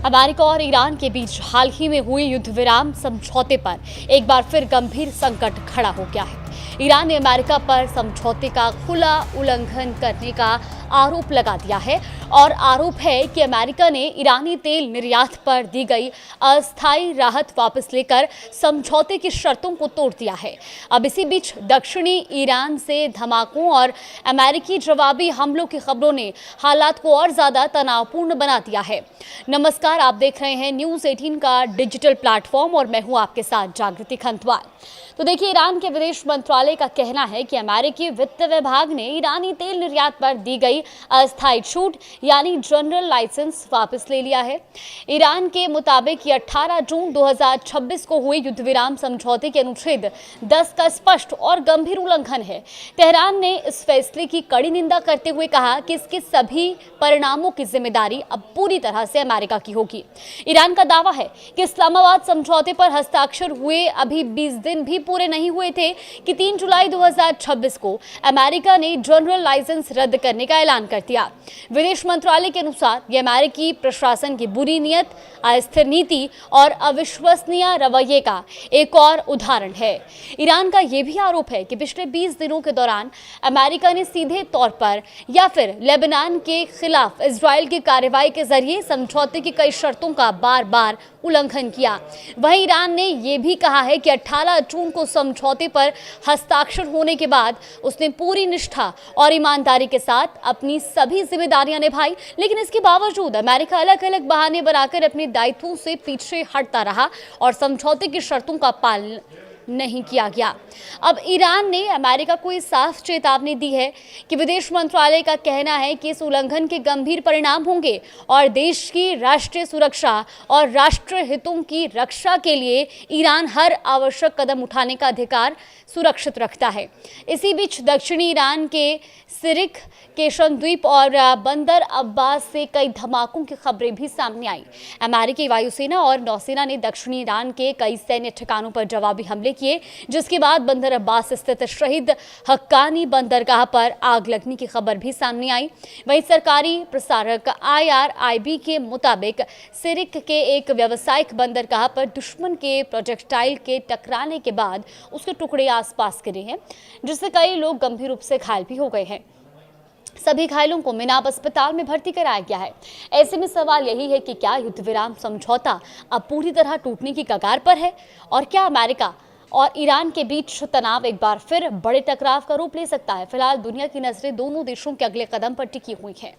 America और Iran के बीच हाल ही में हुए युद्ध विराम समझौते पर एक बार फिर गंभीर संकट खड़ा हो गया है। ईरान ने अमेरिका पर समझौते का खुला उल्लंघन करने का आरोप लगा दिया है और आरोप है कि अमेरिका ने ईरानी तेल निर्यात पर दी गई अस्थायी राहत वापस लेकर समझौते की शर्तों को तोड़ दिया है। अब इसी बीच दक्षिणी ईरान से धमाकों और अमेरिकी जवाबी हमलों की खबरों ने हालात को और ज्यादा तनावपूर्ण बना दिया है। नमस्कार, आप देख रहे हैं न्यूज़ 18 का डिजिटल प्लेटफॉर्म और मैं हूं आपके साथ जागृति खंतवाल। तो देखिए, ईरान के विदेश मंत्रालय का कहना है कि अमेरिकी वित्त विभाग ने ईरानी तेल निर्यात पर दी गई अस्थायी छूट यानी जनरल लाइसेंस वापस ले लिया है। ईरान के मुताबिक ये 18 जून 2026 को हुए युद्ध विराम समझौते के अनुच्छेद 10 का स्पष्ट और गंभीर उल्लंघन है। तेहरान ने इस फैसले की कड़ी निंदा करते हुए कहा कि इसके सभी परिणामों की जिम्मेदारी अब पूरी तरह से अमेरिका की होगी। ईरान का दावा है कि इस्लामाबाद समझौते पर हस्ताक्षर हुए अभी 20 दिन भी पूरे नहीं हुए थे कि 3 जुलाई 2026 को अमेरिका ने जनरल लाइसेंस रद्द करने का ऐलान कर दिया। विदेश मंत्रालय के अनुसार यह अमेरिकी प्रशासन की बुरी नीयत, अस्थिर नीति और अविश्वसनीय रवैये का एक और उदाहरण है। ईरान का यह भी आरोप है कि पिछले 20 दिनों के दौरान अमेरिका ने सीधे तौर पर या फिर लेबनान के खिलाफ इजराइल की कार्रवाई के जरिए समझौते की कई शर्तों का बार बार उल्लंघन किया। वहीं ईरान ने यह भी कहा है कि 18 जून को समझौते पर हस्ताक्षर होने के बाद उसने पूरी निष्ठा और ईमानदारी के साथ अपनी सभी जिम्मेदारियां निभाई, लेकिन इसके बावजूद अमेरिका अलग अलग बहाने बनाकर अपने दायित्वों से पीछे हटता रहा और समझौते की शर्तों का पालन नहीं किया गया। अब ईरान ने अमेरिका को इस साफ चेतावनी दी है कि विदेश मंत्रालय का कहना है कि इस उल्लंघन के गंभीर परिणाम होंगे और देश की राष्ट्रीय सुरक्षा और राष्ट्रीय हितों की रक्षा के लिए ईरान हर आवश्यक कदम उठाने का अधिकार सुरक्षित रखता है। इसी बीच दक्षिणी ईरान के सिरिक, केशन द्वीप और बंदर अब्बास से कई धमाकों की खबरें भी सामने आई। अमेरिकी वायुसेना और नौसेना ने दक्षिणी ईरान के कई सैन्य ठिकानों पर जवाबी हमले किए, जिसके बाद बंदर अब्बास स्थित शहीद हक्कानी बंदरगाह पर आग लगने की खबर भी सामने आई। वहीं सरकारी प्रसारक IRIB के मुताबिक सिरिक के एक व्यावसायिक बंदरगाह पर दुश्मन के प्रोजेक्टाइल के टकराने के बाद उसके टुकड़े आसपास गिरे हैं, जिससे कई लोग गंभीर रूप से घायल भी हो गए हैं। सभी घायलों को मिनाब अस्पताल में भर्ती कराया गया है। ऐसे में सवाल यही है कि क्या युद्ध विराम समझौता अब पूरी तरह टूटने की कगार पर है और क्या अमेरिका और ईरान के बीच तनाव एक बार फिर बड़े टकराव का रूप ले सकता है। फिलहाल दुनिया की नजरें दोनों देशों के अगले कदम पर टिकी हुई हैं।